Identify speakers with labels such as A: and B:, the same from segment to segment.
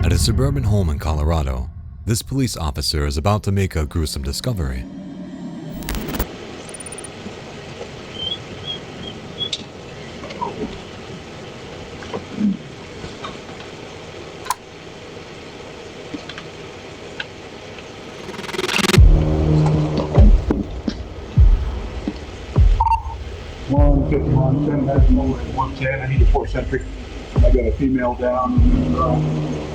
A: At a suburban home in Colorado, this police officer is about to make a gruesome discovery.
B: One 10 has more than 110. I need a 4-centric. I got a female down.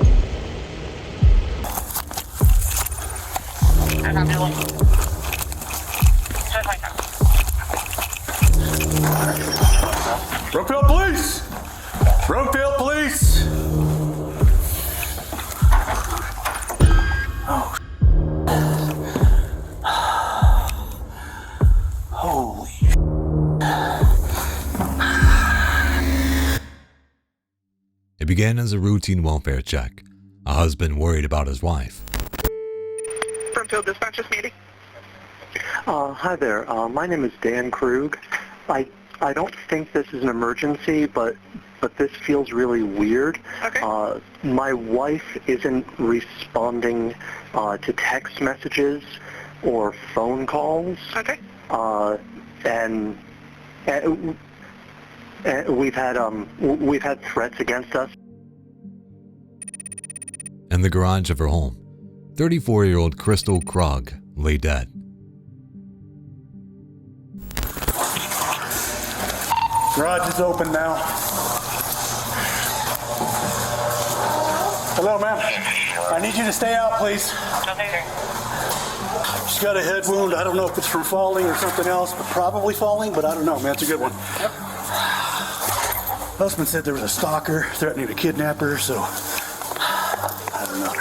C: Brookfield Police! Brookfield Police! Oh. Holy.
A: It began as a routine welfare check, a husband worried about his wife.
D: Brookfield Dispatch meeting.
E: Hi there. My name is Dan Krug. I don't think this is an emergency, but this feels really weird.
D: Okay.
E: My wife isn't responding to text messages or phone calls.
D: Okay.
E: And we've had threats against us.
A: In the garage of her home, 34-year-old Crystal Krug lay dead.
B: Garage is open now. Hello, ma'am. I need you to stay out, please. She's got a head wound. I don't know if it's from falling or something else, but probably falling, but I don't know, man. It's a good one. Yep. Husband said there was a stalker threatening to kidnap her, so I don't know.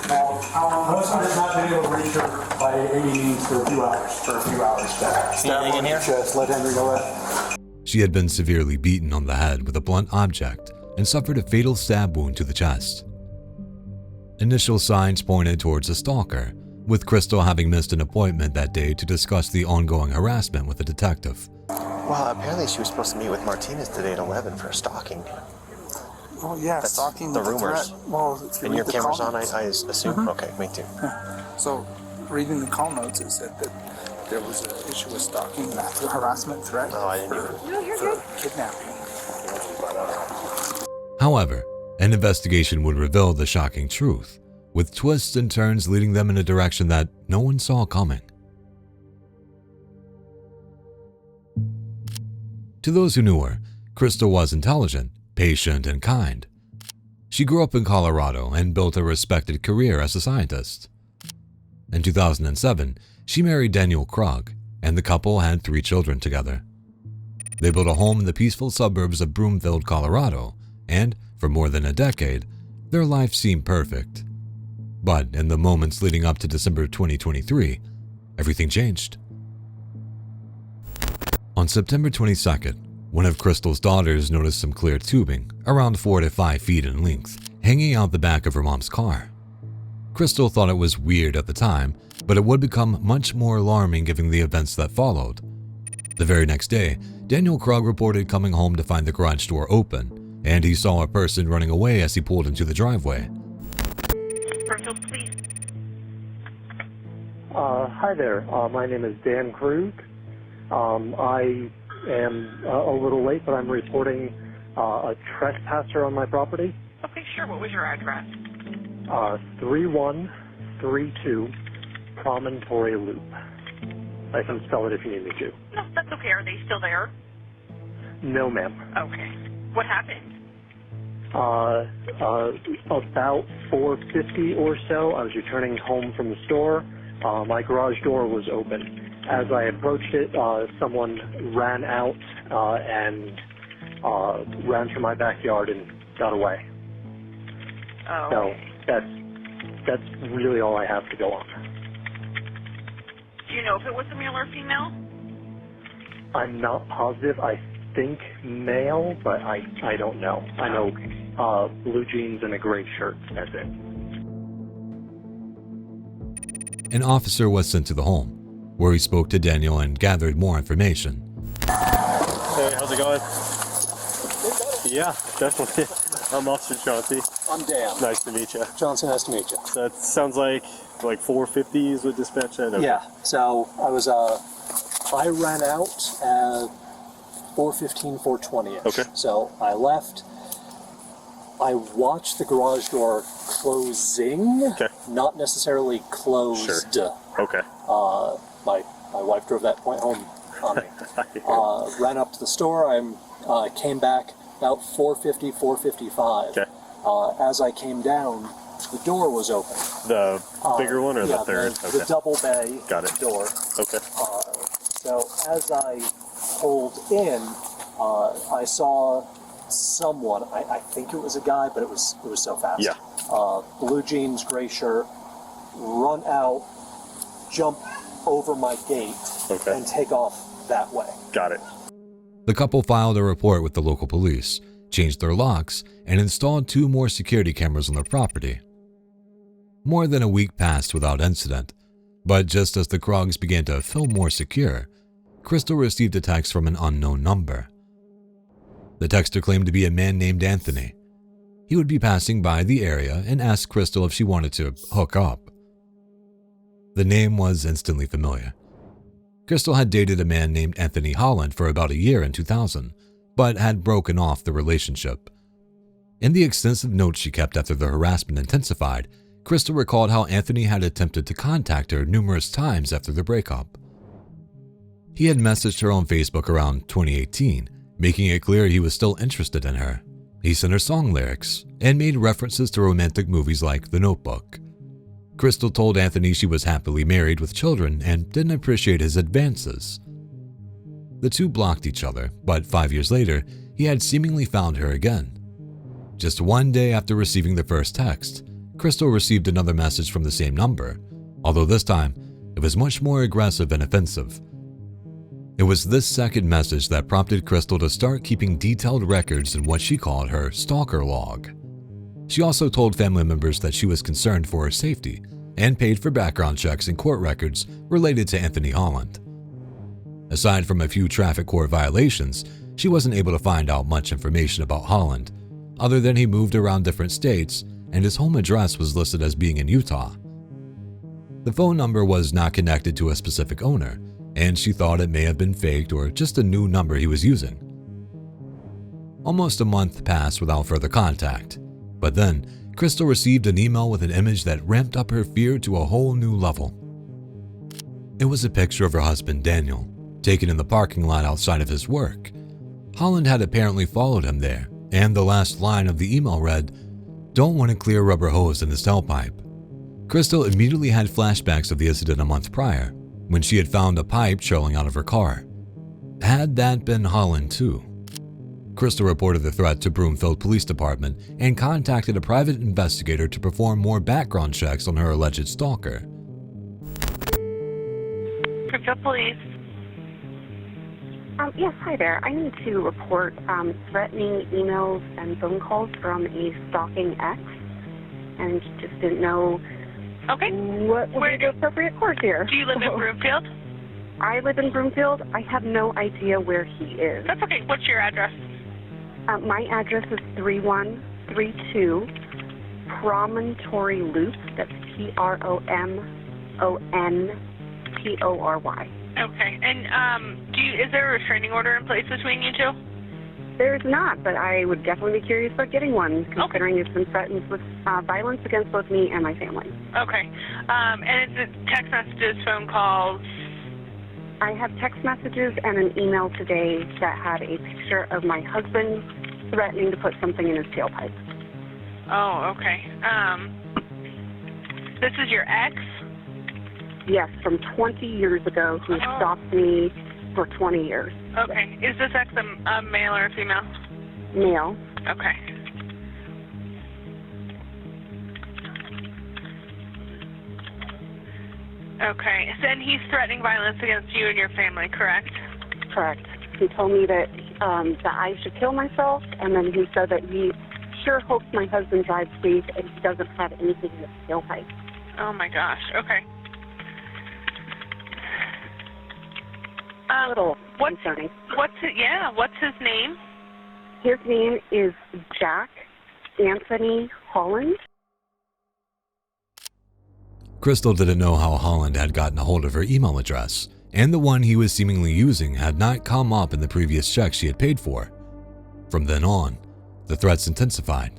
B: Husband has not been able to reach her by any means for a few hours. Stab her in the chest. Let Henry know that.
A: She had been severely beaten on the head with a blunt object and suffered a fatal stab wound to the chest. Initial signs pointed towards a stalker, with Crystal having missed an appointment that day to discuss the ongoing harassment with a detective.
F: Well, apparently she was supposed to meet with Martinez today at 11 for stalking.
G: Oh, yeah,
F: That's
G: stalking.
F: the rumors.
G: Well, if you
F: And
G: read
F: your
G: the
F: camera's
G: call
F: on, I
G: notes-
F: assume? Okay, me too.
G: So, reading the call notes, it said that there was an issue with stalking, and harassment threat
F: Oh, I didn't
G: for kidnapping.
A: However, an investigation would reveal the shocking truth, with twists and turns leading them in a direction that no one saw coming. To those who knew her, Crystal was intelligent, patient, and kind. She grew up in Colorado and built a respected career as a scientist. In 2007, she married Daniel Krug, and the couple had 3 children together. They built a home in the peaceful suburbs of Broomfield, Colorado, and for more than a decade, their life seemed perfect. But in the moments leading up to December 2023, everything changed. On September 22nd, one of Crystal's daughters noticed some clear tubing, around 4 to 5 feet in length, hanging out the back of her mom's car. Crystal thought it was weird at the time, but it would become much more alarming given the events that followed. The very next day, Daniel Krug reported coming home to find the garage door open, and he saw a person running away as he pulled into the driveway.
D: Brookfield Police.
E: Hi there. My name is Dan Krug. I am a little late, but I'm reporting a trespasser on my property.
D: Okay, sure. What was your address?
E: 3132 Promontory Loop. I can spell it if you need me to.
D: No, that's okay. Are they still there?
E: No, ma'am.
D: Okay. What happened?
E: About 4:50 or so, I was returning home from the store. My garage door was open. As I approached it, someone ran out and ran through my backyard and got away.
D: Oh.
E: So that's really all I have to go on.
D: Do you know if it was a male or female?
E: I'm not positive. I think male, but I don't know. I know blue jeans and a gray shirt. That's it.
A: An officer was sent to the home, where he spoke to Daniel and gathered more information.
H: Hey, how's it going? Yeah, definitely.
C: I'm Officer Chauncey.
B: I'm Dan.
C: Nice to meet you.
B: Johnson, nice to meet you.
C: So it sounds like 450s with dispatch at? Okay.
B: Yeah, so I ran out at 4:15, 4:20-ish.
C: Okay.
B: So I left. I watched the garage door closing,
C: Okay.
B: not necessarily closed.
C: Sure. Okay.
B: My wife drove that point home on me. Ran up to the store. I came back about 4:50, 4:55.
C: Okay.
B: As I came down, the door was open.
C: The bigger one or
B: yeah,
C: the third?
B: The double bay
C: Got it.
B: door.
C: Okay.
B: So as I pulled in, I saw someone. I think it was a guy, but it was so fast.
C: Yeah.
B: Blue jeans, gray shirt, run out, jump over my gate,
C: Okay.
B: and take off that way.
C: Got it.
A: The couple filed a report with the local police, changed their locks, and installed 2 more security cameras on their property. More than a week passed without incident, but just as the Krugs began to feel more secure, Crystal received a text from an unknown number. The texter claimed to be a man named Anthony. He would be passing by the area and asked Crystal if she wanted to hook up. The name was instantly familiar. Crystal had dated a man named Anthony Holland for about a year in 2000, but had broken off the relationship. In the extensive notes she kept after the harassment intensified, Crystal recalled how Anthony had attempted to contact her numerous times after the breakup. He had messaged her on Facebook around 2018, making it clear he was still interested in her. He sent her song lyrics and made references to romantic movies like The Notebook. Crystal told Anthony she was happily married with children and didn't appreciate his advances. The two blocked each other, but 5 years later, he had seemingly found her again. Just one day after receiving the first text, Crystal received another message from the same number, although this time, it was much more aggressive and offensive. It was this second message that prompted Crystal to start keeping detailed records in what she called her stalker log. She also told family members that she was concerned for her safety and paid for background checks and court records related to Anthony Holland. Aside from a few traffic court violations, she wasn't able to find out much information about Holland, other than he moved around different states and his home address was listed as being in Utah. The phone number was not connected to a specific owner, and she thought it may have been faked or just a new number he was using. Almost a month passed without further contact, but then Crystal received an email with an image that ramped up her fear to a whole new level. It was a picture of her husband Daniel, taken in the parking lot outside of his work. Holland had apparently followed him there, and the last line of the email read, "Don't want a clear rubber hose in his tailpipe." Crystal immediately had flashbacks of the incident a month prior, when she had found a pipe trailing out of her car. Had that been Holland too? Crystal reported the threat to Broomfield Police Department and contacted a private investigator to perform more background checks on her alleged stalker.
D: Broomfield Police.
H: Yes, hi there. I need to report threatening emails and phone calls from a stalking ex, and just didn't know what would be the appropriate course here.
D: Do you live in Broomfield?
H: I live in Broomfield. I have no idea where he is.
D: That's okay. What's your address?
H: My address is 3132 Promontory Loop. That's Promontory.
D: Okay. And is there a restraining order in place between you two?
H: There's not, but I would definitely be curious about getting one, considering it's been threatened with violence against both me and my family.
D: Okay. And is it text messages, phone calls?
H: I have text messages and an email today that had a picture of my husband threatening to put something in his tailpipe.
D: Oh, okay. This is your ex?
H: Yes, from 20 years ago, who stalked me for 20 years.
D: Okay. Is this ex a male or a female?
H: Male.
D: Okay. Okay. So, and he's threatening violence against you and your family, correct?
H: Correct. He told me that I should kill myself, and then he said that he sure hopes my husband drives safe and he doesn't have anything in his tailpipe.
D: Oh my gosh. Okay.
H: Concerning.
D: What's his name?
H: His name is Jack Anthony Holland.
A: Crystal didn't know how Holland had gotten a hold of her email address, and the one he was seemingly using had not come up in the previous check she had paid for. From then on, the threats intensified.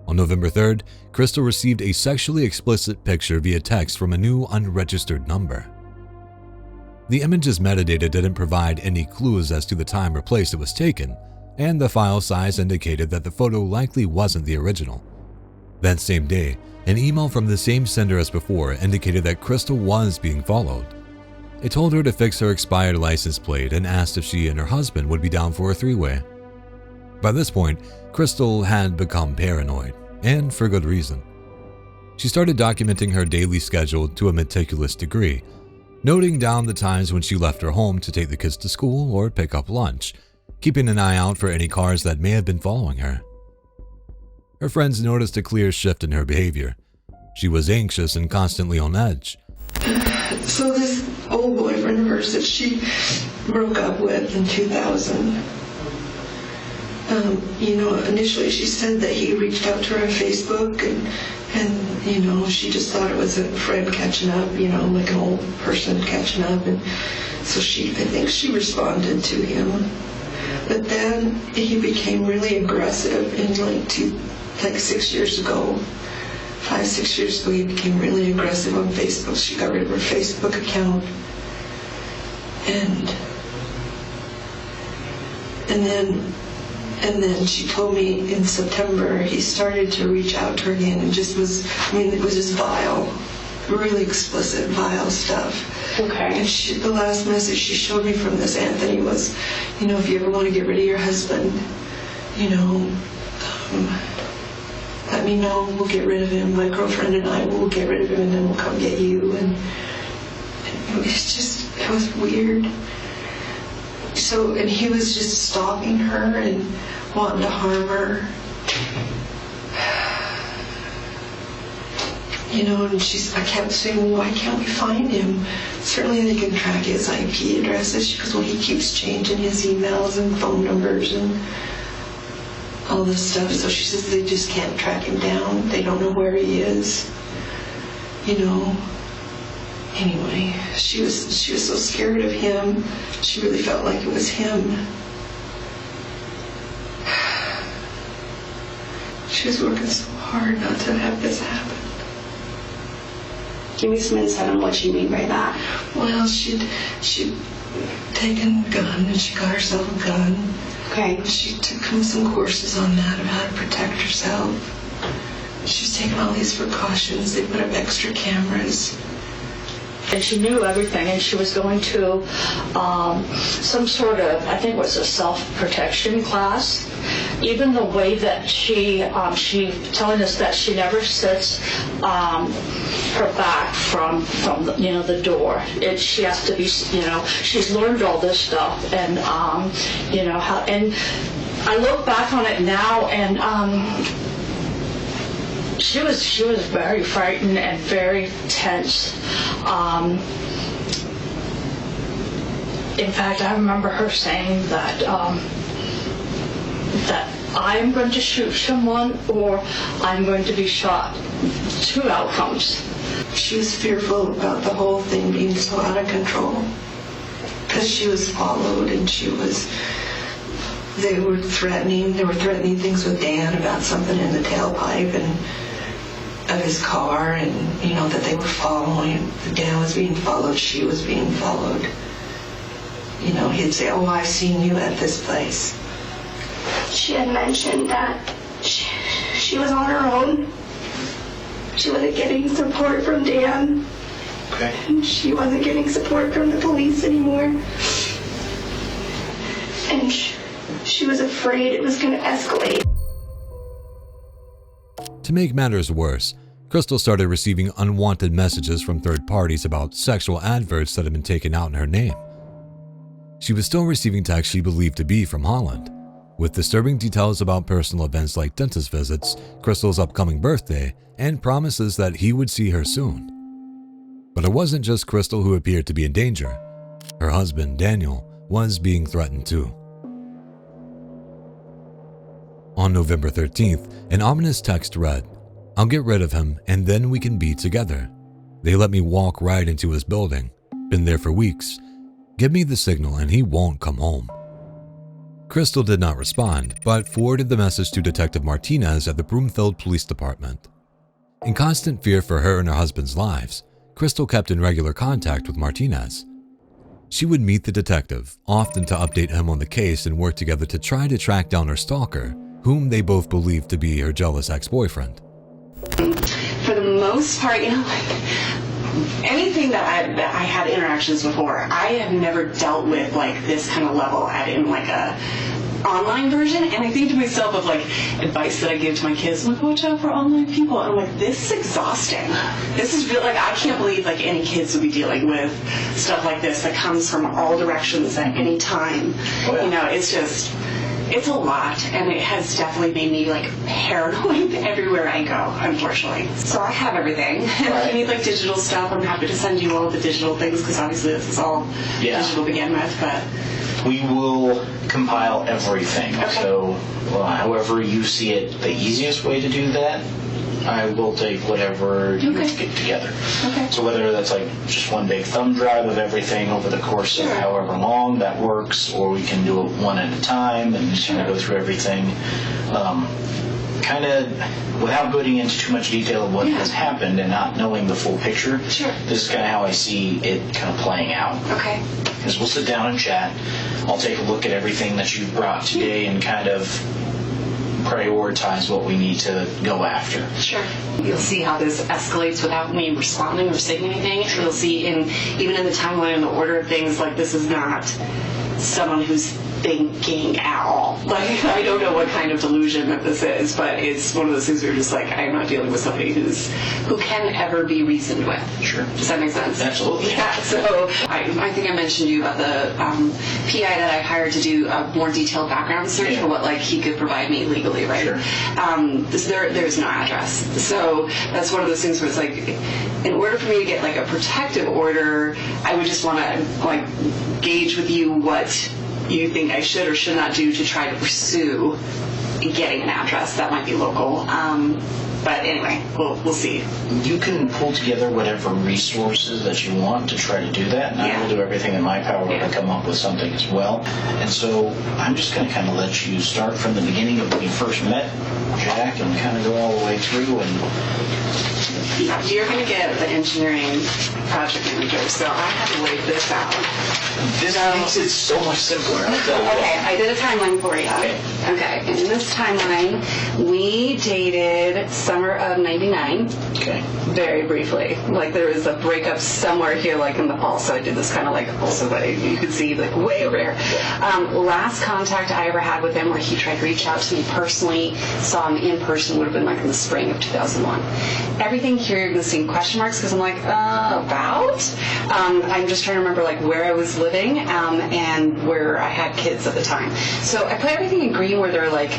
A: On November 3rd, Crystal received a sexually explicit picture via text from a new unregistered number. The image's metadata didn't provide any clues as to the time or place it was taken, and the file size indicated that the photo likely wasn't the original. That same day, an email from the same sender as before indicated that Crystal was being followed. It told her to fix her expired license plate and asked if she and her husband would be down for a three-way. By this point, Crystal had become paranoid, and for good reason. She started documenting her daily schedule to a meticulous degree, noting down the times when she left her home to take the kids to school or pick up lunch, keeping an eye out for any cars that may have been following her. Her friends noticed a clear shift in her behavior. She was anxious and constantly on edge.
I: So this old boyfriend of hers that she broke up with in 2000, initially she said that he reached out to her on Facebook and she just thought it was a friend catching up, like an old person catching up. And so I think she responded to him. But then he became really aggressive in 6 years ago. 5-6 years ago, he became really aggressive on Facebook. She got rid of her Facebook account. And then she told me in September he started to reach out to her again and it was just vile, really explicit, vile stuff.
J: Okay.
I: And the last message she showed me from this Anthony was, if you ever want to get rid of your husband, let me know, we'll get rid of him. My girlfriend and I will get rid of him and then we'll come get you. And it was weird. So, and he was just stalking her and wanting to harm her. And I kept saying, well, why can't we find him? Certainly they can track his IP addresses. She goes, well, he keeps changing his emails and phone numbers and all this stuff. So she says they just can't track him down. They don't know where he is. Anyway, she was so scared of him. She really felt like it was him. She was working so hard not to have this happen.
J: Give me some insight on what you mean by that.
I: Well, she'd taken a gun and she got herself a gun.
J: Okay.
I: She took some courses on that, of how to protect herself. She's taken all these precautions. They put up extra cameras.
J: And she knew everything, and she was going to some sort of, I think it was a self-protection class. Even the way that she telling us that she never sits her back from the door. She has to be, she's learned all this stuff, and how. And I look back on it now, and she was very frightened and very tense. In fact, I remember her saying that I'm going to shoot someone or I'm going to be shot. 2 outcomes.
I: She was fearful about the whole thing being so out of control because she was followed and they were threatening things with Dan about something in the tailpipe and of his car, and that they were following. Dan was being followed, she was being followed. He'd say, oh, I've seen you at this place.
K: She had mentioned that she was on her own. She wasn't getting support from Dan.
F: Okay.
K: And she wasn't getting support from the police anymore. And she was afraid it was going to escalate.
A: To make matters worse, Crystal started receiving unwanted messages from third parties about sexual adverts that had been taken out in her name. She was still receiving texts she believed to be from Holland, with disturbing details about personal events like dentist visits, Crystal's upcoming birthday, and promises that he would see her soon. But it wasn't just Crystal who appeared to be in danger. Her husband, Daniel, was being threatened too. On On November 13th, an ominous text read, "I'll get rid of him and then we can be together. They let me walk right into his building. Been there for weeks. Give me the signal and he won't come home." Crystal did not respond, but forwarded the message to Detective Martinez at the Broomfield Police Department. In constant fear for her and her husband's lives, Crystal kept in regular contact with Martinez. She would meet the detective, often to update him on the case and work together to try to track down her stalker, whom they both believed to be her jealous ex-boyfriend.
L: For the most part, anything that I had interactions before, I have never dealt with like this kind of level in like a online version. And I think to myself of like advice that I give to my kids, like watch out for online people. And I'm like, this is exhausting. This is really like, I can't believe like any kids would be dealing with stuff like this that comes from all directions at any time. It's a lot, and it has definitely made me like paranoid everywhere I go, unfortunately. So I have everything. And if you need like digital stuff, I'm happy to send you all of the digital things, because obviously this is all digital to begin with. But
M: we will compile everything.
L: Okay.
M: So however you see it, the easiest way to do that, I will take whatever you get together.
L: Okay.
M: So whether that's like just one big thumb drive of everything over the course of however long that works, or we can do it one at a time and just kind of go through everything, kind of without going into too much detail of what has happened and not knowing the full picture.
L: Sure.
M: This is kind of how I see it kind of playing out.
L: Okay.
M: Because we'll sit down and chat. I'll take a look at everything that you've brought today and kind of prioritize what we need to go after.
L: Sure. You'll see how this escalates without me responding or saying anything. And you'll see even in the timeline and the order of things, like this is not someone who's thinking at all. Like, I don't know what kind of delusion that this is, but it's one of those things where you're just like, I'm not dealing with somebody who can ever be reasoned with.
M: Sure.
L: Does that make sense?
M: Absolutely.
L: Yeah, so I think I mentioned to you about the PI that I hired to do a more detailed background search for what like he could provide me legally, right?
M: Sure.
L: There's no address. So that's one of those things where it's like, in order for me to get like a protective order, I would just want to like gauge with you what you think I should or should not do to try to pursue getting an address that might be local. But anyway, we'll see.
M: You can pull together whatever resources that you want to try to do that, and I will do everything in my power to come up with something as well. And so I'm just going to kind of let you start from the beginning of when you first met Jack and kind of go all the way through. And
L: you're going to get the engineering project manager, so I have to wait this out.
M: This makes it so much simpler.
L: Okay, I did a timeline for you. Okay, in this timeline, we dated summer of '99.
M: Okay.
L: Very briefly. Like there was a breakup somewhere here, like in the fall, so I did this kind of like also that you could see like way over here. Last contact I ever had with him where he tried to reach out to me personally, saw him in person, would have been like in the spring of 2001. Everything here you're going to see question marks because I'm like, about? I'm just trying to remember like where I was living and where I had kids at the time. So I put everything in green where they're like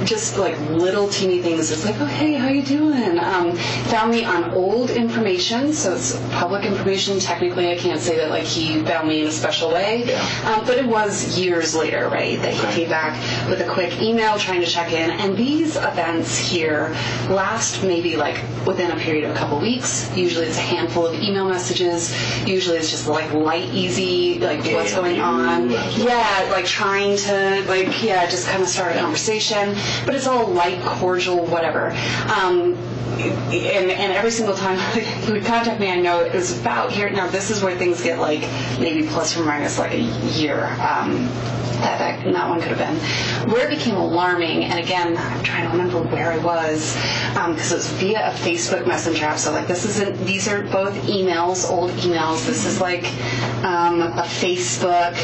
L: just like little teeny things. It's like, oh hey, how you doing? Found me on old information, so it's public information. Technically, I can't say that like he found me in a special way, but it was years later, right, that he came back with a quick email trying to check in. And these events here last maybe like within a period of a couple weeks. Usually it's a handful of email messages. Usually it's just like light, easy, like what's going on. Yeah, like trying to just kind of start a conversation. But it's all light, cordial, whatever. And every single time he would contact me, I know it was about here. Now this is where things get like maybe plus or minus like a year. That one could have been. Where it became alarming, and again, I'm trying to remember where I was, because it was via a Facebook Messenger app. So like these are both emails, old emails. This is like a Facebook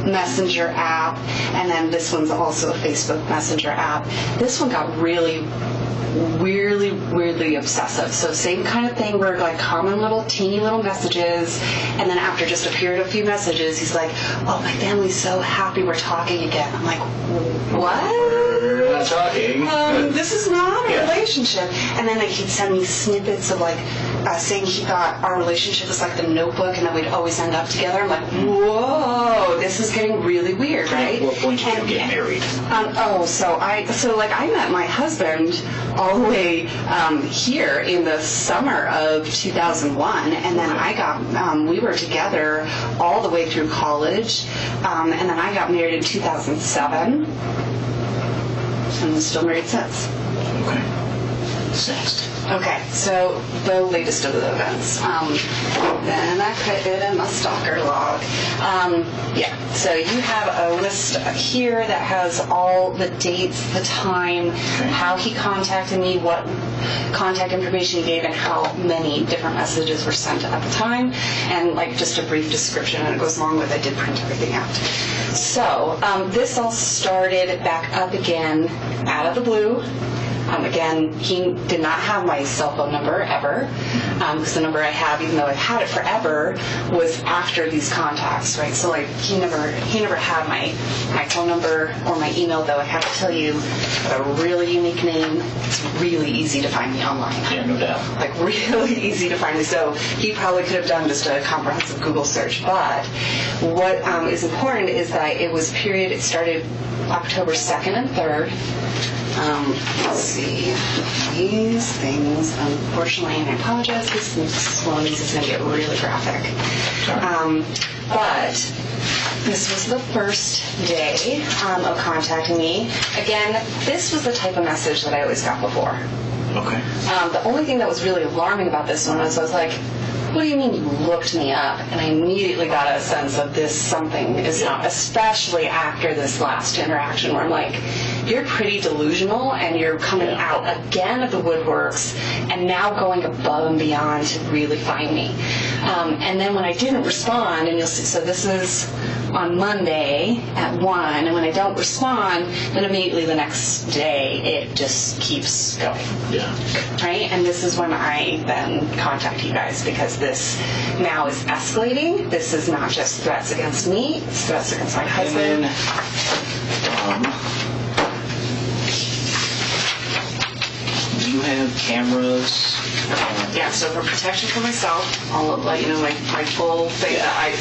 L: Messenger app, and then this one's also a Facebook Messenger app. This one got really weirdly obsessive. So same kind of thing where like common little teeny little messages, and then after just a period of few messages, he's like, "Oh, my family's so happy we're talking again." I'm like, "What?
M: We're not talking.
L: This is not a relationship." And then like he'd send me snippets of like saying he thought our relationship was like the Notebook, and that we'd always end up together. I'm like, "Whoa, this is getting really weird, right?"
M: At what point did you get married?
L: So I met my husband all the way here in the summer of 2001, and then we were together all the way through college, and then I got married in 2007, and I'm still married since.
M: Okay. Next.
L: Okay, so the latest of the events. Then I put it in my stalker log. So you have a list here that has all the dates, the time, how he contacted me, what contact information he gave, and how many different messages were sent at the time, and like just a brief description, and it goes along with I did print everything out. So this all started back up again out of the blue. Again, he did not have my cell phone number ever, because the number I have, even though I've had it forever, was after these contacts, right? So like he never had my phone number or my email, though I have to tell you, I have a really unique name. It's really easy to find me online.
M: Yeah, no doubt.
L: Like really easy to find me. So he probably could have done just a comprehensive Google search. But what is important is that it started October 2nd and 3rd. Let's see, these things, unfortunately, and I apologize, this is going to get really graphic. But this was the first day of contacting me. Again, this was the type of message that I always got before.
M: Okay.
L: The only thing that was really alarming about this one was I was like, "What do you mean you looked me up?" And I immediately got a sense of this something is not, especially after this last interaction where I'm like, you're pretty delusional and you're coming out again of the woodworks and now going above and beyond to really find me. And then when I didn't respond, and you'll see, so this is on Monday at 1, and when I don't respond, then immediately the next day it just keeps going.
M: Yeah.
L: Right? And this is when I then contact you guys, because this now is escalating. This is not just threats against me, it's threats against my husband.
M: And then, do you have cameras?
L: Yeah, so for protection for myself, I'll let you know my full thing. I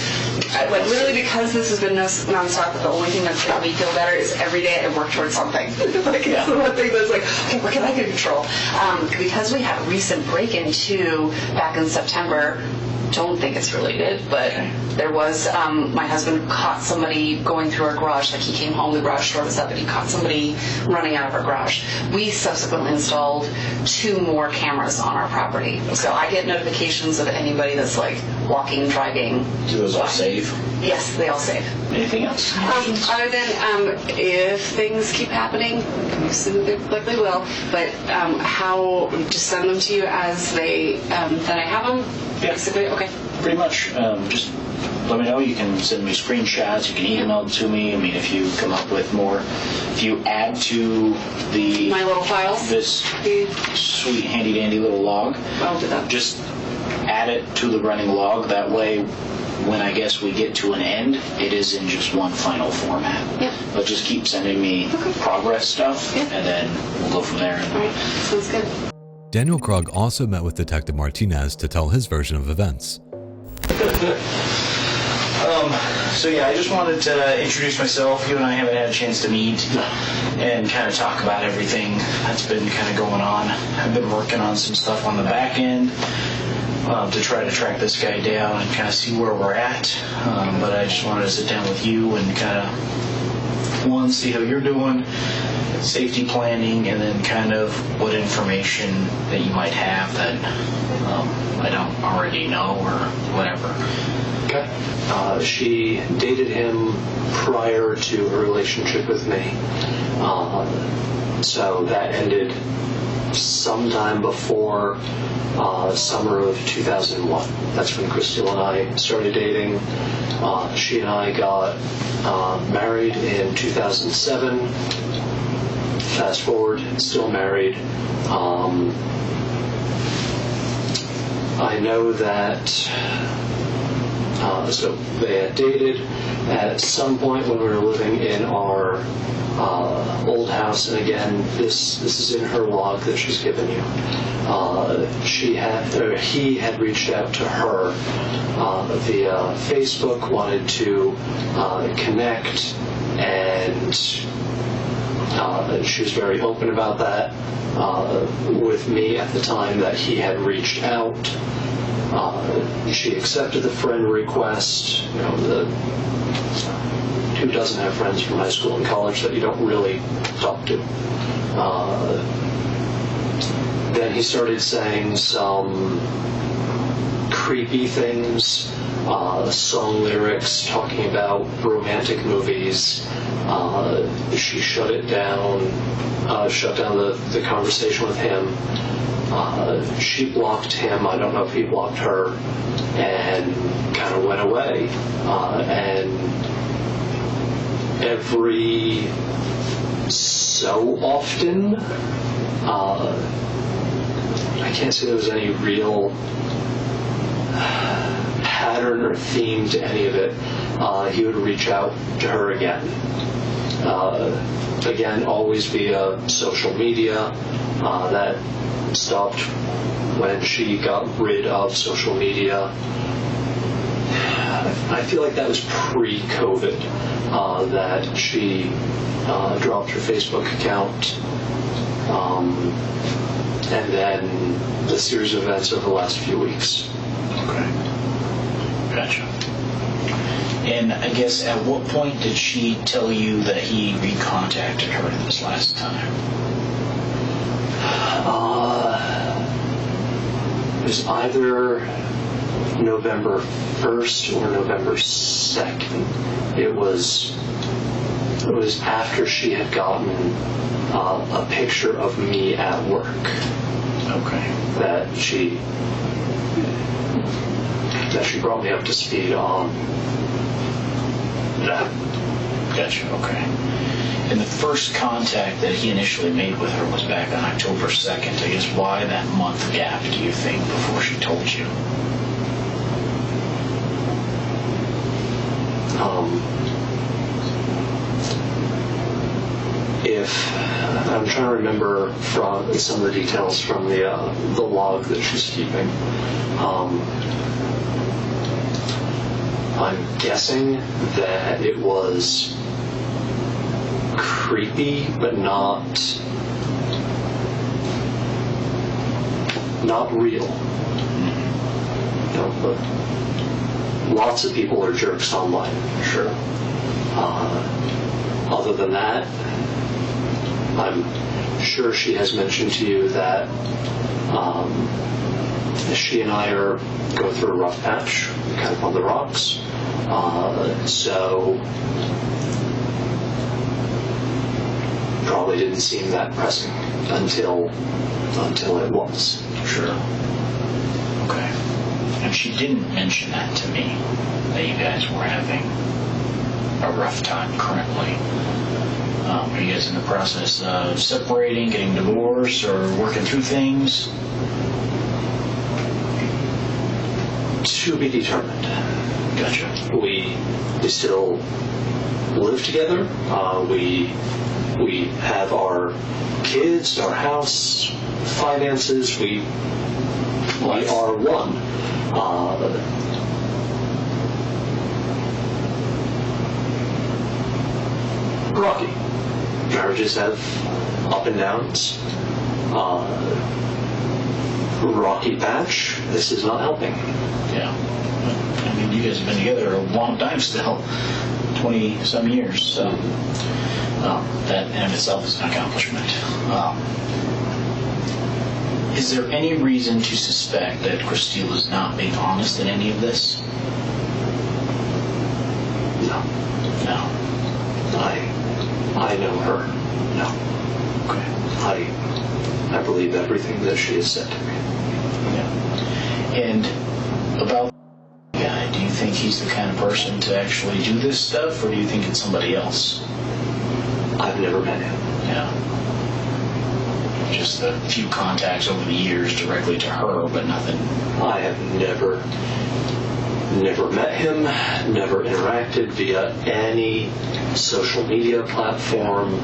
L: like literally, because this has been nonstop, the only thing that's made me feel better is every day I work towards something. Like it's the one thing that's like, okay, what can I control? Because we had a recent break-in too back in September. Don't think it's related, but there was my husband caught somebody going through our garage. Like he came home, the garage door was up, and he caught somebody running out of our garage. We subsequently installed 2 more cameras on our property, so I get notifications of anybody that's like walking, driving.
M: Do those all save?
L: Yes, they all save.
M: Anything else?
L: Other than if things keep happening, like they will, but how just send them to you as they then I have them.
M: Yeah.
L: Basically, okay.
M: Pretty much. Just let me know. You can send me screenshots. You can email them to me. I mean, if you come up with more, if you add to
L: my little files,
M: this sweet handy dandy little log,
L: I'll do that.
M: Just add it to the running log. That way, when I guess we get to an end, it is in just one final format.
L: Yep.
M: But just keep sending me progress stuff, and then we'll go from there.
L: All right. Sounds good.
A: Daniel Krug also met with Detective Martinez to tell his version of events.
M: So yeah, I just wanted to introduce myself. You and I haven't had a chance to meet and kind of talk about everything that's been kind of going on. I've been working on some stuff on the back end to try to track this guy down and kind of see where we're at. But I just wanted to sit down with you and kind of, see how you're doing, safety planning, and then kind of what information that you might have that I don't already know or whatever.
E: Okay. She dated him prior to her relationship with me. So that ended sometime before summer of 2001. That's when Crystal and I started dating. She and I got married in 2007. Fast forward
N: still married. I know that, so they had dated at some point when we were living in our old house, and again, this is in her log that she's given you. He had reached out to her via Facebook, wanted to connect, and she was very open about that with me at the time that he had reached out. She accepted the friend request. You know, who doesn't have friends from high school and college that you don't really talk to? Then he started saying some creepy things, song lyrics, talking about romantic movies. She shut down the conversation with him. She blocked him. I don't know if he blocked her, and kind of went away. And every so often, I can't say there was any real pattern or theme to any of it. He would reach out to her again. Again, always via social media. That stopped when she got rid of social media. I feel like that was pre-COVID, that she dropped her Facebook account, and then the series of events over the last few weeks.
O: Okay. Gotcha. And I guess at what point did she tell you that he recontacted her this last time?
N: It was either November 1st or November 2nd. It was after she had gotten a picture of me at work.
O: Okay.
N: That she brought me up to speed on that.
O: Gotcha, okay. And the first contact that he initially made with her was back on October 2nd. I guess why that month gap, do you think, before she told you?
N: I'm trying to remember from some of the details from the log that she's keeping. I'm guessing that it was creepy, but not real. You know, but lots of people are jerks online. Sure. Other than that, I'm sure she has mentioned to you that she and I are going through a rough patch, kind of on the rocks. So probably didn't seem that pressing until it was.
O: Sure. Okay. And she didn't mention that to me, that you guys were having a rough time currently. Are you guys in the process of separating, getting divorced, or working through things?
N: To be determined.
O: Gotcha.
N: We still live together. We have our kids, our house, finances. We are one. Rocky. Marriages have up and downs. Rocky patch. This is not helping.
O: Yeah. I mean, you guys have been together a long time still, 20-some years. So that in of itself is an accomplishment. Is there any reason to suspect that Christine is not being honest in any of this?
N: No.
O: No.
N: I know her. No.
O: Okay.
N: I believe everything that she has said to me.
O: Yeah. And about the guy, do you think he's the kind of person to actually do this stuff, or do you think it's somebody else?
N: I've never met him.
O: Yeah. Just a few contacts over the years directly to her, but nothing.
N: I have never met him, never interacted via any social media platform.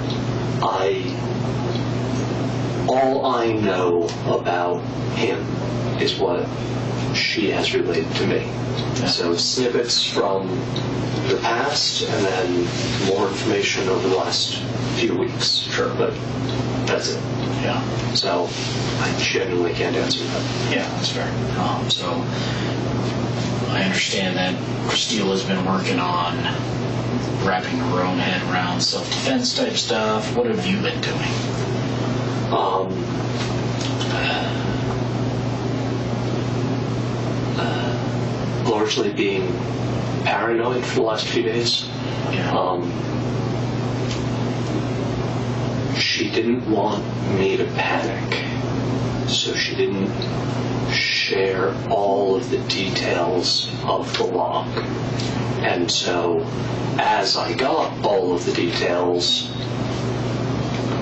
N: All I know about him is what she has related to me. Yeah. So snippets from the past and then more information over the last few weeks.
O: Sure.
N: But that's it.
O: Yeah.
N: So I genuinely can't answer that.
O: Yeah, that's fair. So I understand that Christelle has been working on wrapping her own head around self-defense type stuff. What have you been doing?
N: Largely being paranoid for the last few days.
O: Yeah.
N: She didn't want me to panic, so she didn't share all of the details of the log. And so, as I got all of the details,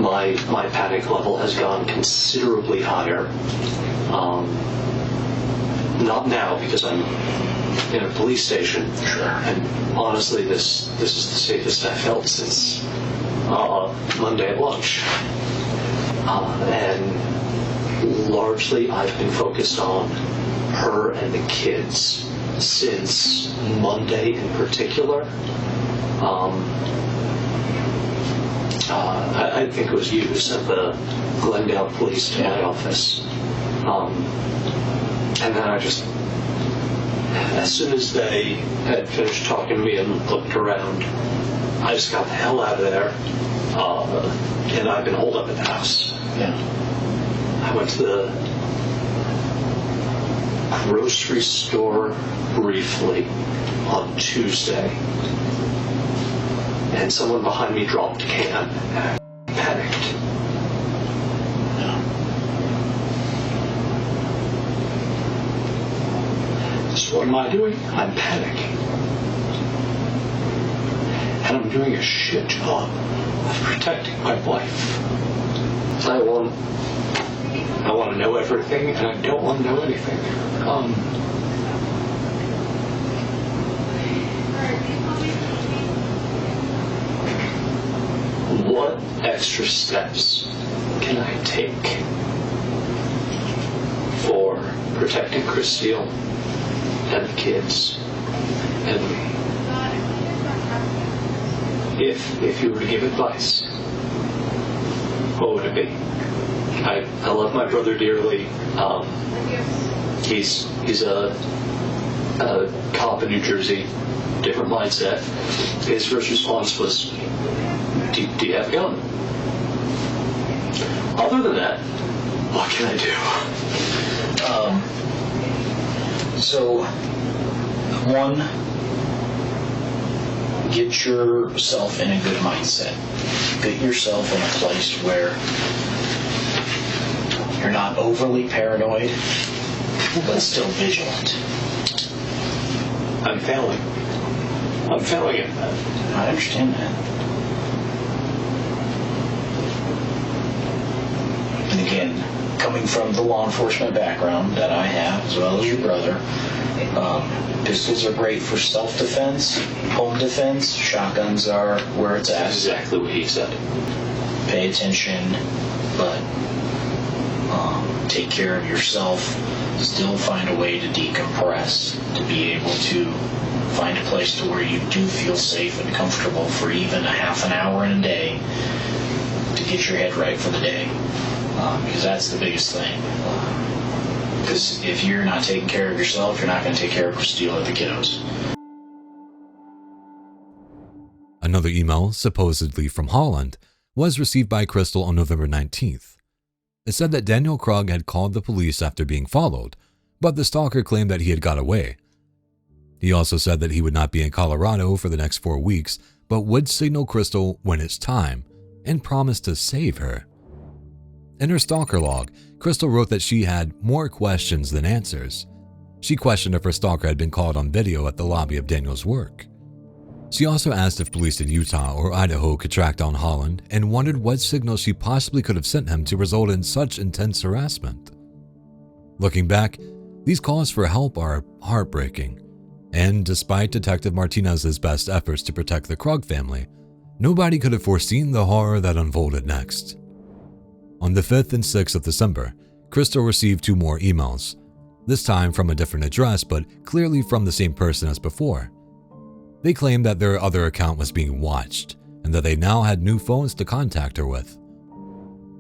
N: my panic level has gone considerably higher. Not now, because I'm in a police station.
O: Sure.
N: And honestly, this is the safest I've felt since Monday at lunch. And largely I've been focused on her and the kids since Monday in particular. I think it was you who sent the Glendale police to my office. And then I just, as soon as they had finished talking to me and looked around, I just got the hell out of there. And I've been holed up at the house.
O: Yeah.
N: I went to the grocery store briefly on Tuesday, and someone behind me dropped a can, and I panicked. So what am I doing? I'm panicking. And I'm doing a shit job of protecting my wife. So I want to know everything, and I don't want to know anything. What extra steps can I take for protecting Christelle and the kids and me? If you were to give advice, what would it be? I love my brother dearly. He's a cop in New Jersey, different mindset. His first response was, do you have a gun? Other than that, what can I do?
O: So, one, get yourself in a good mindset. Get yourself in a place where you're not overly paranoid, but still vigilant.
N: I'm failing at that.
O: I understand that. And again, coming from the law enforcement background that I have, as well as your brother, pistols are great for self-defense, home defense. Shotguns are where it's at.
N: That's exactly what he said.
O: Pay attention, but take care of yourself. Still find a way to decompress, to be able to find a place to where you do feel safe and comfortable for even a half an hour in a day to get your head right for the day. Because that's the biggest thing. Because if you're not taking care of yourself, you're not going to take care of Christelle or the kiddos.
A: Another email, supposedly from Holland, was received by Crystal on November 19th. It said that Daniel Krug had called the police after being followed, but the stalker claimed that he had got away. He also said that he would not be in Colorado for the next 4 weeks, but would signal Crystal when it's time, and promised to save her. In her stalker log, Crystal wrote that she had more questions than answers. She questioned if her stalker had been caught on video at the lobby of Daniel's work. She also asked if police in Utah or Idaho could track down Holland and wondered what signals she possibly could have sent him to result in such intense harassment. Looking back, these calls for help are heartbreaking, and despite Detective Martinez's best efforts to protect the Krug family, nobody could have foreseen the horror that unfolded next. On the 5th and 6th of December, Crystal received 2 more emails, this time from a different address but clearly from the same person as before. They claimed that their other account was being watched and that they now had new phones to contact her with.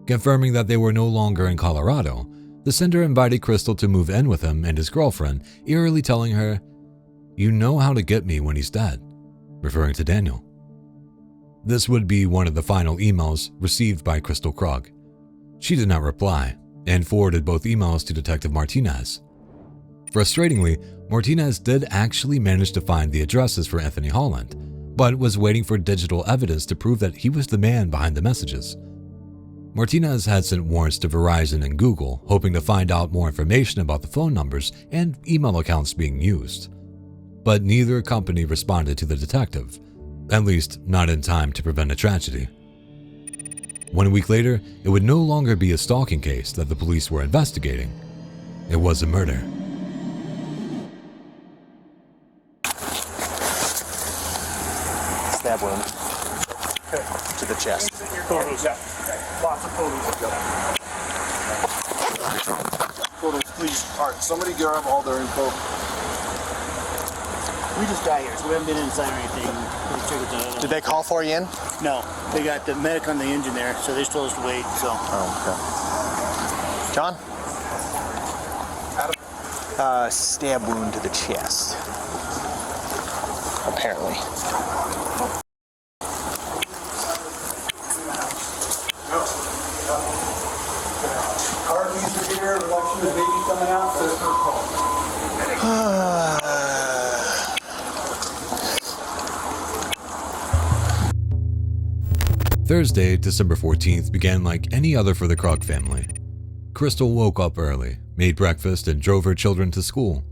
A: Confirming that they were no longer in Colorado, the sender invited Crystal to move in with him and his girlfriend, eerily telling her, "You know how to get me when he's dead," referring to Daniel. This would be one of the final emails received by Crystal Krug. She did not reply and forwarded both emails to Detective Martinez. Frustratingly, Martinez did actually manage to find the addresses for Anthony Holland, but was waiting for digital evidence to prove that he was the man behind the messages. Martinez had sent warrants to Verizon and Google, hoping to find out more information about the phone numbers and email accounts being used. But neither company responded to the detective, at least not in time to prevent a tragedy. 1 week later, it would no longer be a stalking case that the police were investigating. It was a murder.
F: Stab wound to the chest.
B: Photos, yeah. Lots of photos. Photos, please. All right, somebody grab all their info.
P: We just got here, so we haven't been inside or anything.
F: Did they call for you in?
P: No, they got the medic on the engine there, so they just told us to wait. So.
F: Oh, okay. John? Stab wound to the chest. Apparently.
B: Carly's here, watching the baby coming out, so it's her call.
A: Thursday, December 14th began like any other for the Krug family. Crystal woke up early, made breakfast, and drove her children to school.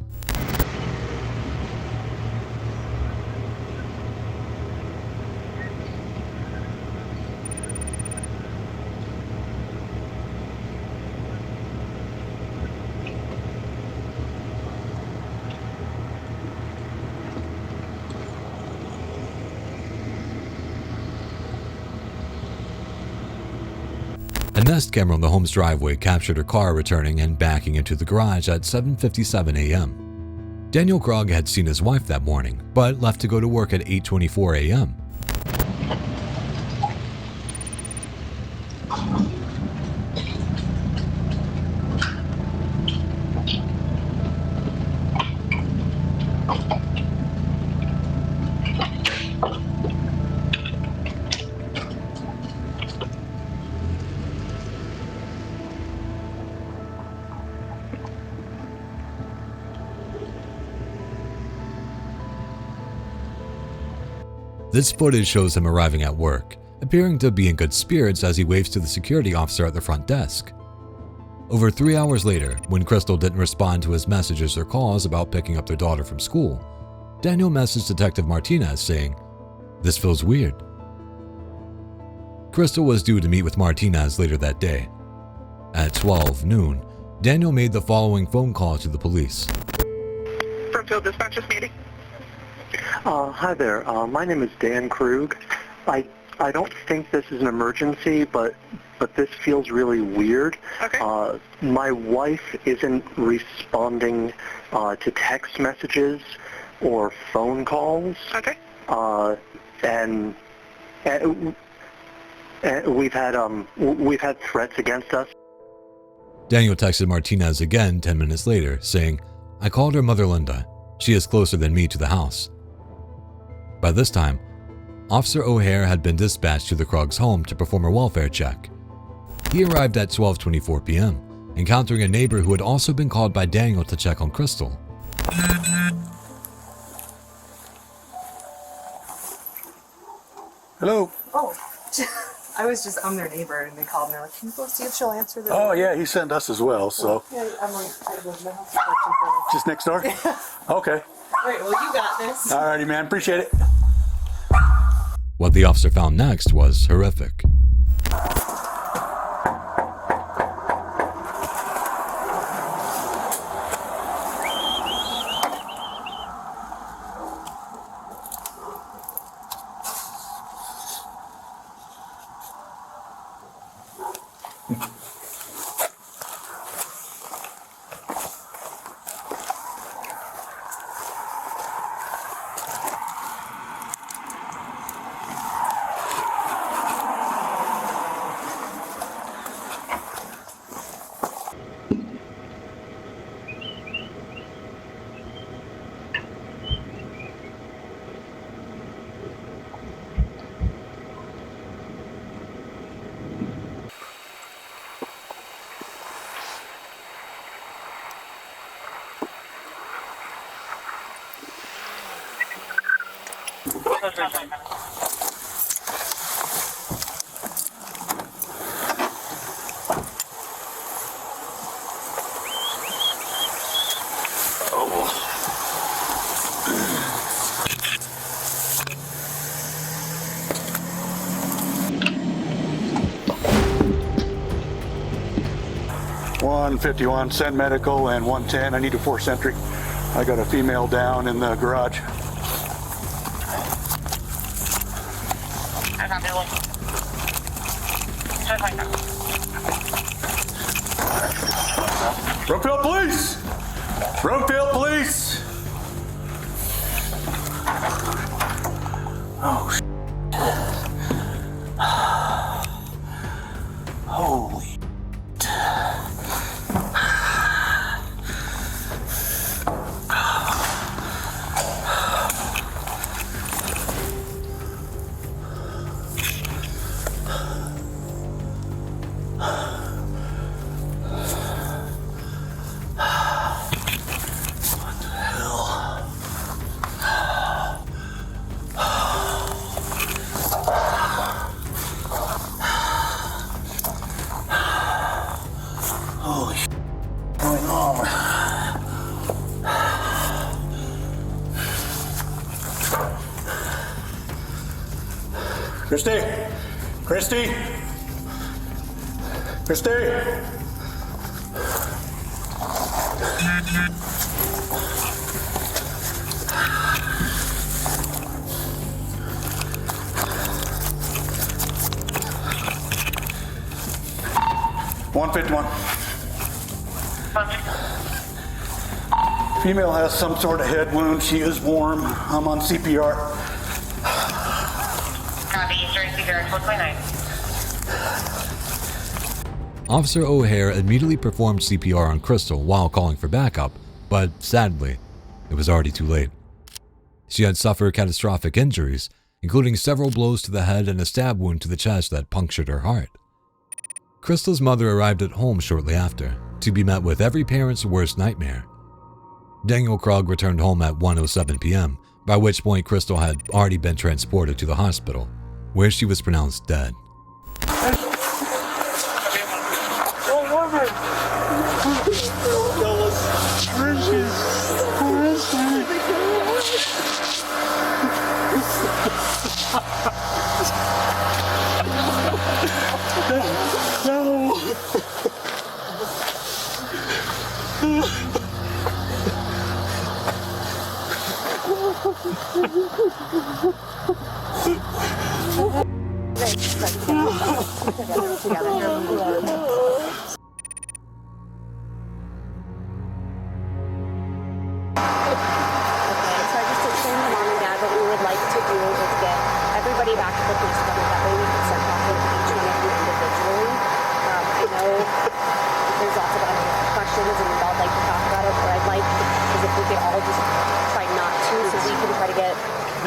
A: A Nest camera on the home's driveway captured her car returning and backing into the garage at 7:57 a.m. Daniel Krug had seen his wife that morning, but left to go to work at 8:24 a.m. This footage shows him arriving at work, appearing to be in good spirits as he waves to the security officer at the front desk. Over 3 hours later, when Crystal didn't respond to his messages or calls about picking up their daughter from school, Daniel messaged Detective Martinez saying, "This feels weird." Crystal was due to meet with Martinez later that day. At 12 noon, Daniel made the following phone call to the police.
Q: Brookfield Dispatcher's meeting.
E: Hi there. My name is Dan Krug. I don't think this is an emergency, but this feels really weird.
Q: Okay.
E: My wife isn't responding to text messages or phone calls.
Q: Okay.
E: And we've had threats against us.
A: Daniel texted Martinez again 10 minutes later, saying, "I called her mother Linda. She is closer than me to the house." By this time, Officer O'Hare had been dispatched to the Krug's home to perform a welfare check. He arrived at 12:24 p.m., encountering a neighbor who had also been called by Daniel to check on Crystal.
B: Hello.
R: Oh, I'm their neighbor, and they called me. They're like, "Can you go see if she'll answer the?"
B: Oh yeah, he sent us as well. So
R: Yeah, I'm like, I live in the house.
B: just next door. Okay.
R: All right, well, you got this.
B: Alrighty, man. Appreciate it.
A: What the officer found next was horrific.
B: .151, send medical, and 110. I need a force entry. I got a female down in the garage. Brookfield Police! Brookfield Police! Oh, shit. Holy shit. Christy! Christy! Christy! .151. Female has some sort of head wound. She is warm. I'm on CPR.
Q: Copy. During CPR 429.
A: Officer O'Hare immediately performed CPR on Crystal while calling for backup, but sadly, it was already too late. She had suffered catastrophic injuries, including several blows to the head and a stab wound to the chest that punctured her heart. Crystal's mother arrived at home shortly after, to be met with every parent's worst nightmare. Daniel Krug returned home at 1:07 p.m., by which point Crystal had already been transported to the hospital, where she was pronounced dead.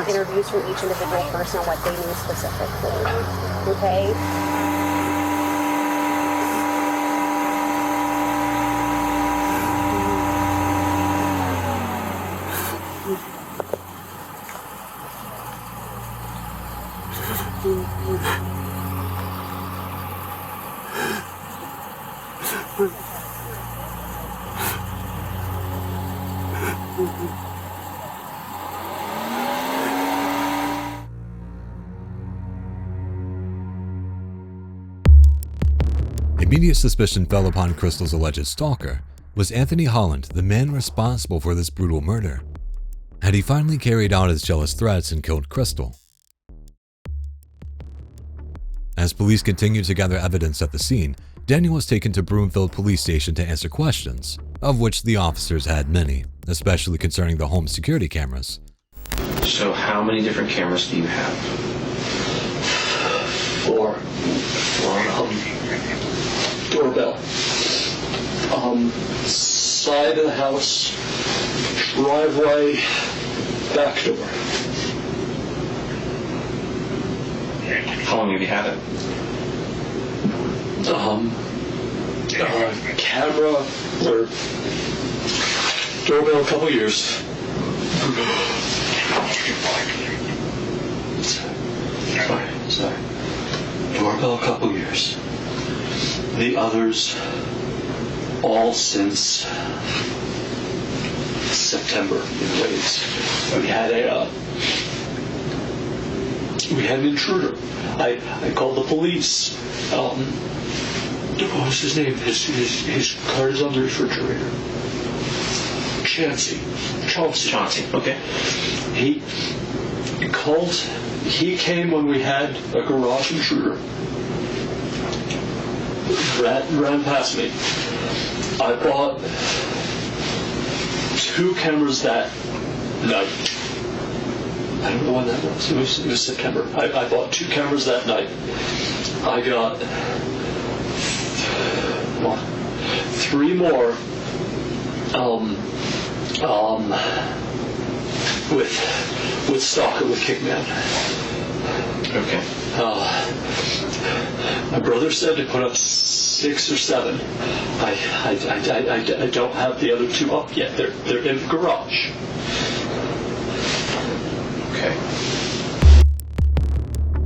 H: Interviews from each individual person on what they need specifically. Okay?
A: Immediate suspicion fell upon Crystal's alleged stalker. Was Anthony Holland the man responsible for this brutal murder? Had he finally carried out his jealous threats and killed Crystal? As police continued to gather evidence at the scene, Daniel was taken to Broomfield Police Station to answer questions, of which the officers had many, especially concerning the home security cameras.
O: So how many different cameras do you have?
N: 4. Doorbell. Side of the house, driveway, back door.
O: How long have you had it?
N: Camera or doorbell, a couple years. Sorry. Doorbell, a couple years. The others, all since September in waves. We had an intruder. I called the police. What was his name? His card is on the refrigerator. Chauncey.
O: Okay.
N: He called. He came when we had a garage intruder. Ran past me. I bought 2 cameras that night. I don't know when that was. It was September. I bought 2 cameras that night. I got 3 more with Stalker, with Kickman.
O: Okay.
N: My brother said to put up 6 or 7. I don't have the other 2 up yet. They're in the garage.
O: Okay.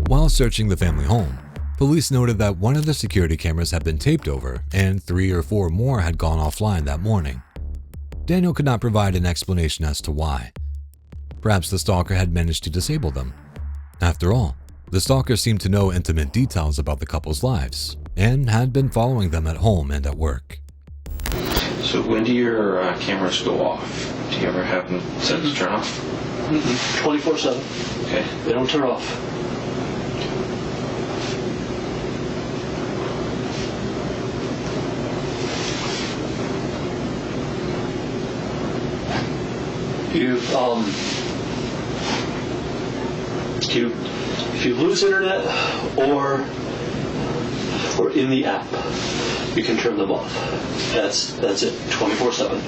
A: While searching the family home, police noted that one of the security cameras had been taped over and 3 or 4 more had gone offline that morning. Daniel could not provide an explanation as to why. Perhaps the stalker had managed to disable them. After all, the stalker seemed to know intimate details about the couple's lives and had been following them at home and at work.
O: So when do your cameras go off? Do you ever have them set to turn off?
N: 24/7.
O: Okay.
N: They don't turn off. If you lose internet or in the app, you can turn them off. That's it. 24/7.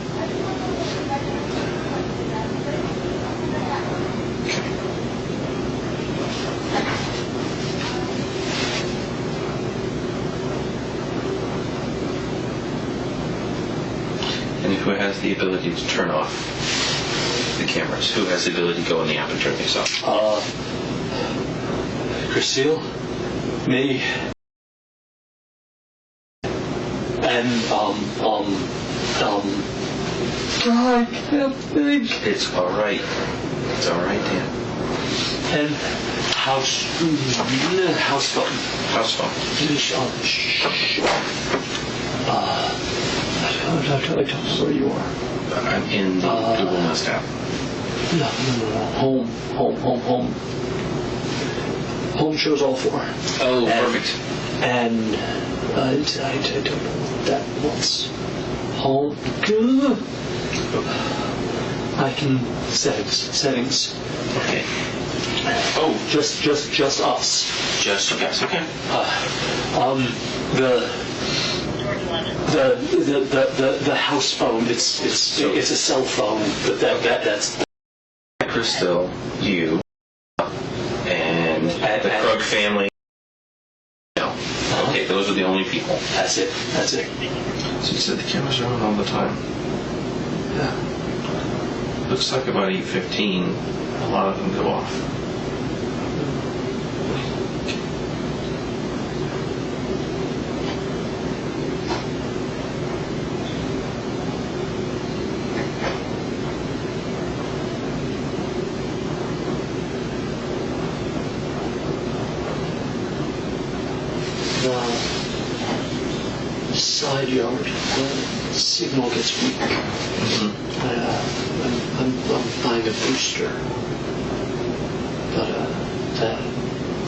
O: And who has the ability to turn off the cameras? Who has the ability to go in the app and turn these off?
N: Christine, me, and I can't think.
O: It's all right. It's all right, Dan.
N: And house phone.
O: House phone.
N: I don't know where you are.
O: I'm in the Google Nest app.
N: No. Home. Home shows all 4.
O: Oh, perfect.
N: And I don't know what that was. Home. I can settings.
O: Okay.
N: Oh, just us.
O: Just you guys. Okay.
N: The house phone. It's a cell phone, but that's
O: Crystal, you, and the Krug family. No. Okay, those are the only people.
N: That's it.
O: So you said the cameras are on all the time.
N: Yeah.
O: Looks like about 8:15, a lot of them go off.
N: side yard, the signal gets weak. I'm buying a booster, but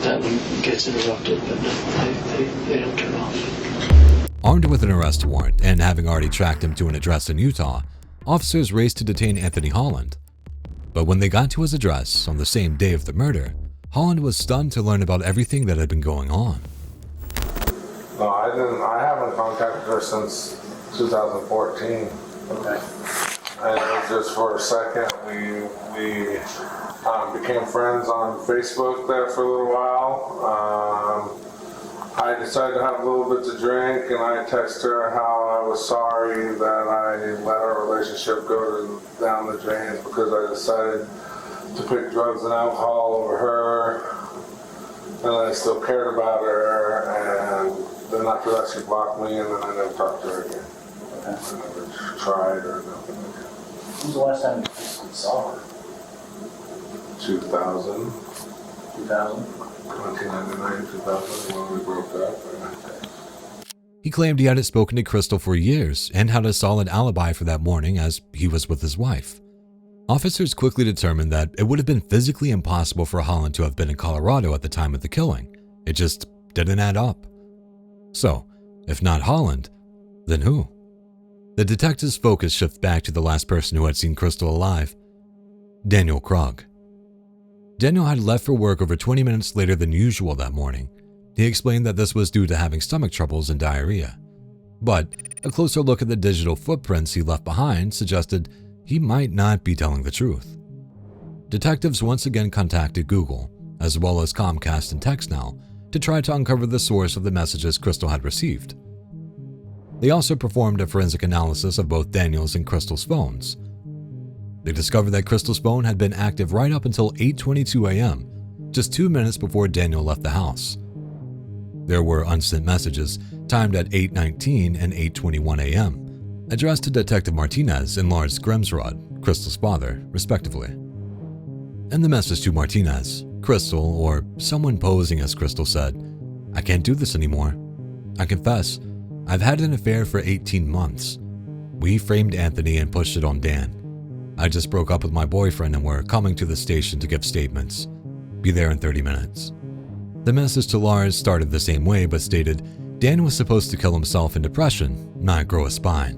N: that one gets interrupted, but no, they don't turn off.
A: Armed with an arrest warrant and having already tracked him to an address in Utah, officers raced to detain Anthony Holland. But when they got to his address on the same day of the murder, Holland was stunned to learn about everything that had been going on.
S: No, I didn't. I haven't contacted her since 2014. Okay. And it was just for a second. We became friends on Facebook there for a little while. I decided to have a little bit to drink, and I texted her how I was sorry that I let our relationship go down the drains because I decided to pick drugs and alcohol over her, and I still cared about her, and then after that she blocked me, and then I never talked to her again. I never tried or nothing again.
O: When was the last time you saw her?
S: 2000.
O: 2000?
S: 1999, 2000, when we broke up.
A: He claimed he hadn't spoken to Crystal for years and had a solid alibi for that morning as he was with his wife. Officers quickly determined that it would have been physically impossible for Holland to have been in Colorado at the time of the killing. It just didn't add up. So, if not Holland, then who? The detective's focus shifted back to the last person who had seen Crystal alive, Daniel Krug. Daniel had left for work over 20 minutes later than usual that morning. He explained that this was due to having stomach troubles and diarrhea. But a closer look at the digital footprints he left behind suggested he might not be telling the truth. Detectives once again contacted Google, as well as Comcast and TextNow, to try to uncover the source of the messages Crystal had received. They also performed a forensic analysis of both Daniel's and Crystal's phones. They discovered that Crystal's phone had been active right up until 8:22 a.m., just 2 minutes before Daniel left the house. There were unsent messages timed at 8:19 and 8:21 a.m., addressed to Detective Martinez and Lars Grimsrud, Crystal's father, respectively. In the message to Martinez, Crystal, or someone posing as Crystal, said, "I can't do this anymore. I confess, I've had an affair for 18 months. We framed Anthony and pushed it on Dan. I just broke up with my boyfriend and we're coming to the station to give statements. Be there in 30 minutes. The message to Lars started the same way but stated Dan was supposed to kill himself in depression, not grow a spine.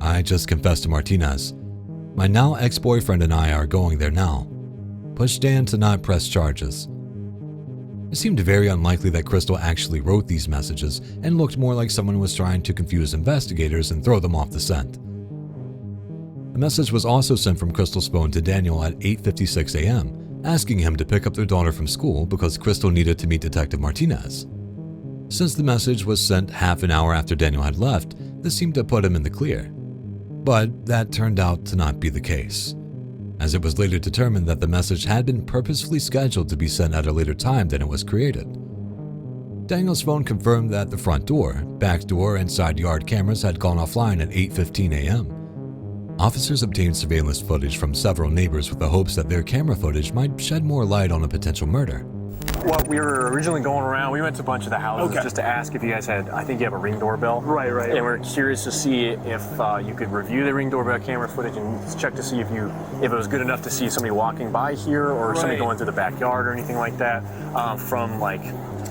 A: I just confessed to Martinez. My now ex-boyfriend and I are going there now. Push Dan to not press charges. It seemed very unlikely that Crystal actually wrote these messages and looked more like someone was trying to confuse investigators and throw them off the scent. The message was also sent from Crystal's phone to Daniel at 8:56 a.m., asking him to pick up their daughter from school because Crystal needed to meet Detective Martinez. Since the message was sent half an hour after Daniel had left, this seemed to put him in the clear. But that turned out to not be the case, as it was later determined that the message had been purposefully scheduled to be sent at a later time than it was created. Daniel's phone confirmed that the front door, back door, and side yard cameras had gone offline at 8:15 a.m. Officers obtained surveillance footage from several neighbors with the hopes that their camera footage might shed more light on a potential murder.
T: Well, we were originally going around. We went to a bunch of the houses just to ask if you guys had, I think you have a Ring doorbell. Right. And we're curious to see if you could review the Ring doorbell camera footage and check to see if it was good enough to see somebody walking by here or somebody going through the backyard or anything like that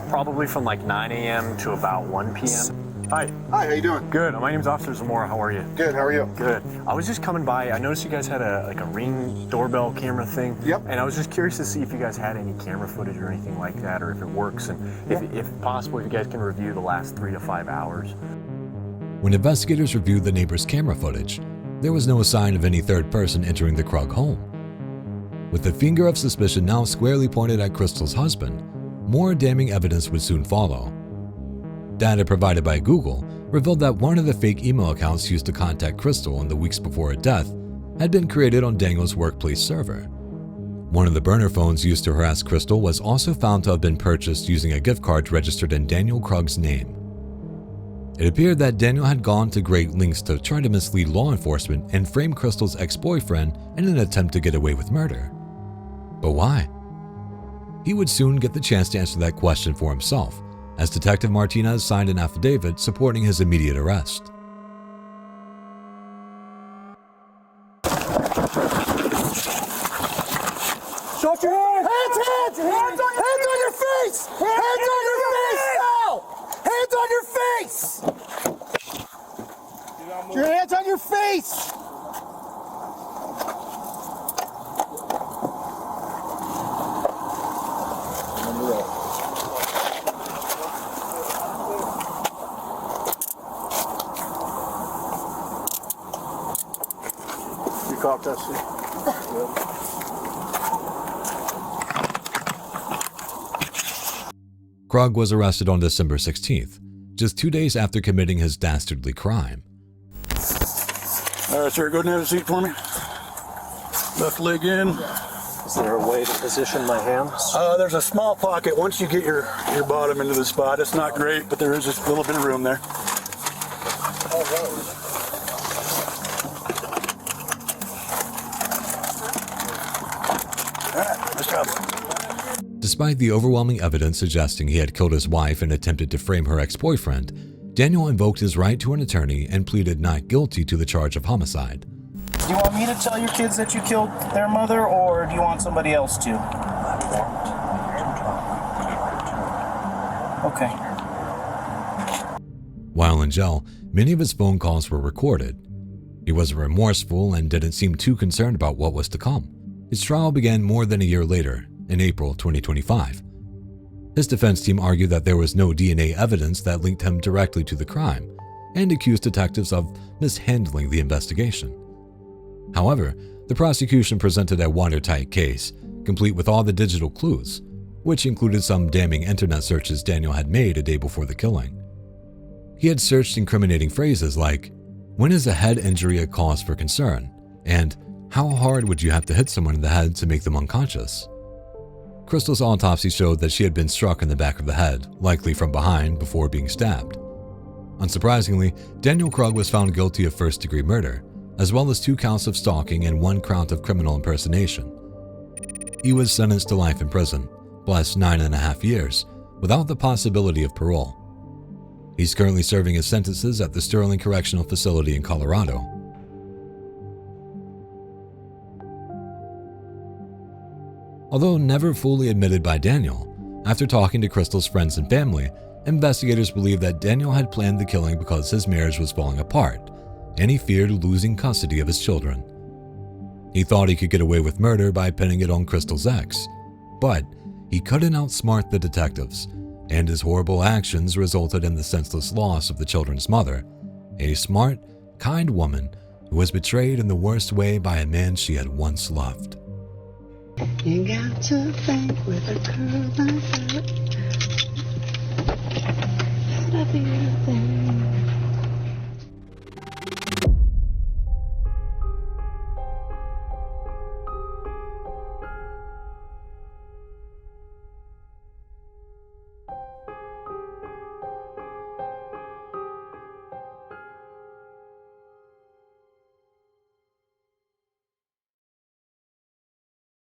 T: probably from 9 a.m. to about 1 p.m. Hi.
U: Hi, how you doing?
T: Good. My name's Officer Zamora. How are you?
U: Good, how are you?
T: Good. I was just coming by. I noticed you guys had a Ring doorbell camera thing. Yep. And I was just curious to see if you guys had any camera footage or anything like that, or if it works, and if possible, if you guys can review the last 3 to 5 hours.
A: When investigators reviewed the neighbor's camera footage, there was no sign of any third person entering the Krug home. With the finger of suspicion now squarely pointed at Crystal's husband, more damning evidence would soon follow. Data provided by Google revealed that one of the fake email accounts used to contact Crystal in the weeks before her death had been created on Daniel's workplace server. One of the burner phones used to harass Crystal was also found to have been purchased using a gift card registered in Daniel Krug's name. It appeared that Daniel had gone to great lengths to try to mislead law enforcement and frame Crystal's ex-boyfriend in an attempt to get away with murder. But why? He would soon get the chance to answer that question for himself, as Detective Martinez signed an affidavit supporting his immediate arrest.
B: Show your hands! Hands on your face! Hands on your face now! Hands on your face! Your hands on your face!
C: You caught that shit?
A: Krug was arrested on December 16th, just 2 days after committing his dastardly crime.
B: All right, sir, go ahead and have a seat for me. Left leg in.
N: Is there a way to position my hands?
B: There's a small pocket. Once you get your bottom into the spot, it's not great, but there is just a little bit of room there. All right, nice job.
A: Despite the overwhelming evidence suggesting he had killed his wife and attempted to frame her ex-boyfriend, Daniel invoked his right to an attorney and pleaded not guilty to the charge of homicide.
P: Do you want me to tell your kids that you killed their mother, or do you want somebody else to? Okay.
A: While in jail, many of his phone calls were recorded. He was remorseful and didn't seem too concerned about what was to come. His trial began more than a year later, in April 2025. His defense team argued that there was no DNA evidence that linked him directly to the crime and accused detectives of mishandling the investigation. However, the prosecution presented a watertight case, complete with all the digital clues, which included some damning internet searches Daniel had made a day before the killing. He had searched incriminating phrases like, "When is a head injury a cause for concern?" and "How hard would you have to hit someone in the head to make them unconscious?" Crystal's autopsy showed that she had been struck in the back of the head, likely from behind before being stabbed. Unsurprisingly, Daniel Krug was found guilty of first-degree murder, as well as 2 counts of stalking and 1 count of criminal impersonation. He was sentenced to life in prison, plus 9.5 years, without the possibility of parole. He's currently serving his sentences at the Sterling Correctional Facility in Colorado. Although never fully admitted by Daniel, after talking to Crystal's friends and family, investigators believe that Daniel had planned the killing because his marriage was falling apart, and he feared losing custody of his children. He thought he could get away with murder by pinning it on Crystal's ex, but he couldn't outsmart the detectives, and his horrible actions resulted in the senseless loss of the children's mother, a smart, kind woman who was betrayed in the worst way by a man she had once loved.
U: You got to think with a girl like that. That'll be your thing.